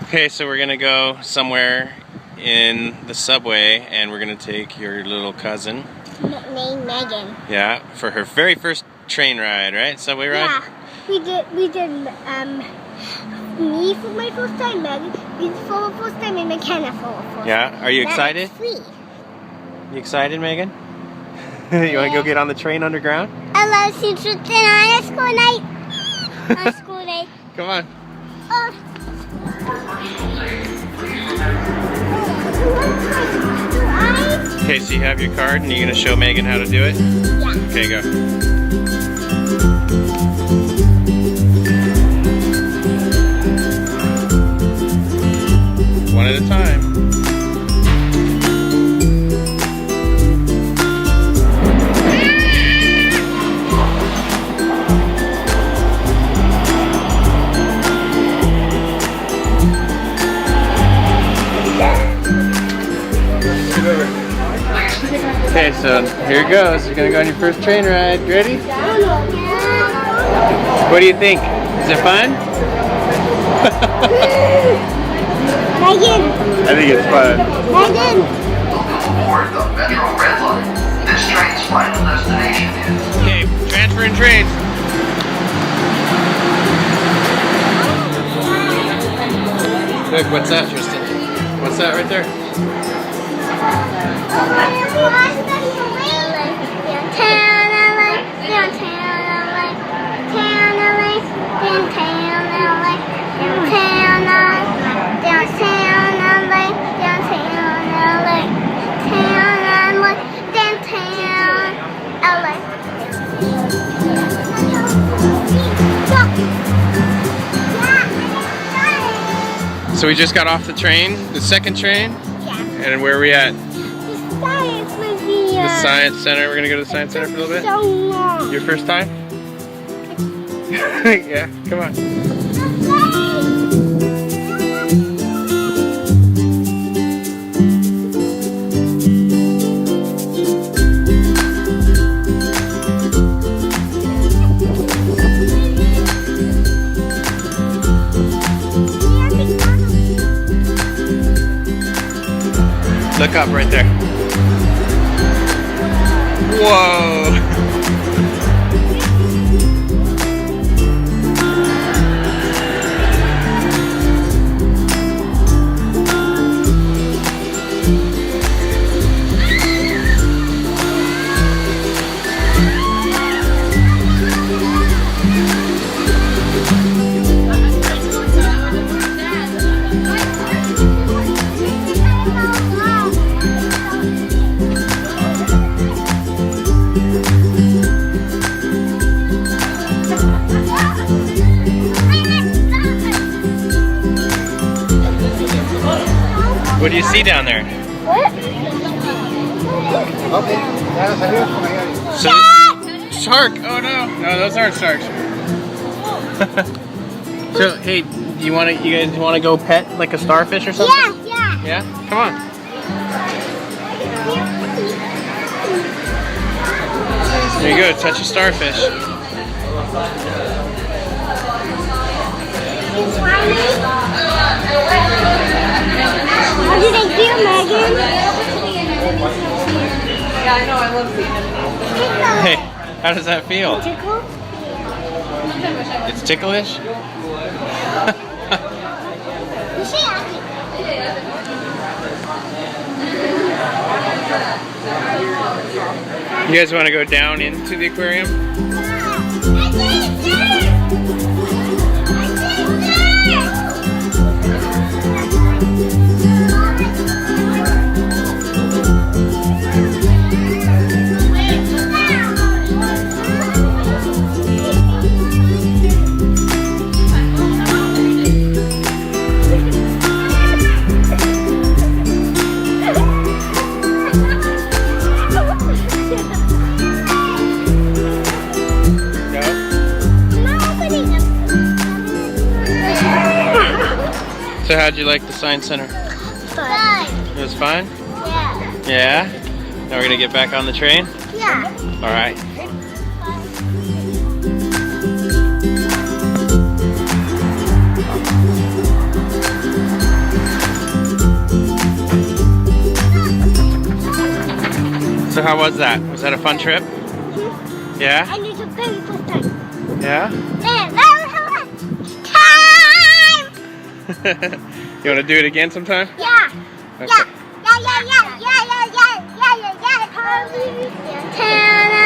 Okay, so we're gonna go somewhere in the subway, and we're gonna take your little cousin, named Meaghan. yeah, for her very first train ride, right? Subway ride? Yeah, we did me for my first time, Meaghan for the first time, and McKenna for the first time. Yeah, are you excited? Free. You excited, Meaghan? You wanna go get on the train underground? I love you to on a school night. On a school day. Come on. Okay, so you have your card, and you're gonna show Meaghan how to do it? Yeah. Okay, go. One at a time. Okay, so here it goes. You're gonna go on your first train ride. Ready? What do you think? Is it fun? Meaghan. I think it's fun. Meaghan. Board the Metro Red Line. This train's final destination is... Okay, transferring trains. Look, what's that, Tristan? What's that right there? So we just got off the train, the second train? Yeah. And where are we at? The Science Museum. The Science Center. We're gonna go to the Science Center for a little bit? So long. Your first time? Yeah, come on. Look up right there. Whoa! What do you see down there? What? So shark! Oh no! No, those aren't sharks. So hey, you guys wanna go pet like a starfish or something? Yeah, yeah. Yeah? Come on. There you go, touch a starfish. How do they feel, Meaghan? Yeah, I know, I love seeing it. Hey, how does that feel? Tickle? It's ticklish? You guys want to go down into the aquarium? So how'd you like the Science Center? Fun. It was fun? Yeah. Yeah? Now we're gonna get back on the train? Yeah. All right. how was that? Was that a fun trip? Yeah? I need to pay for time. Yeah? Time! You want to do it again sometime? Yeah. Okay. Yeah. Yeah.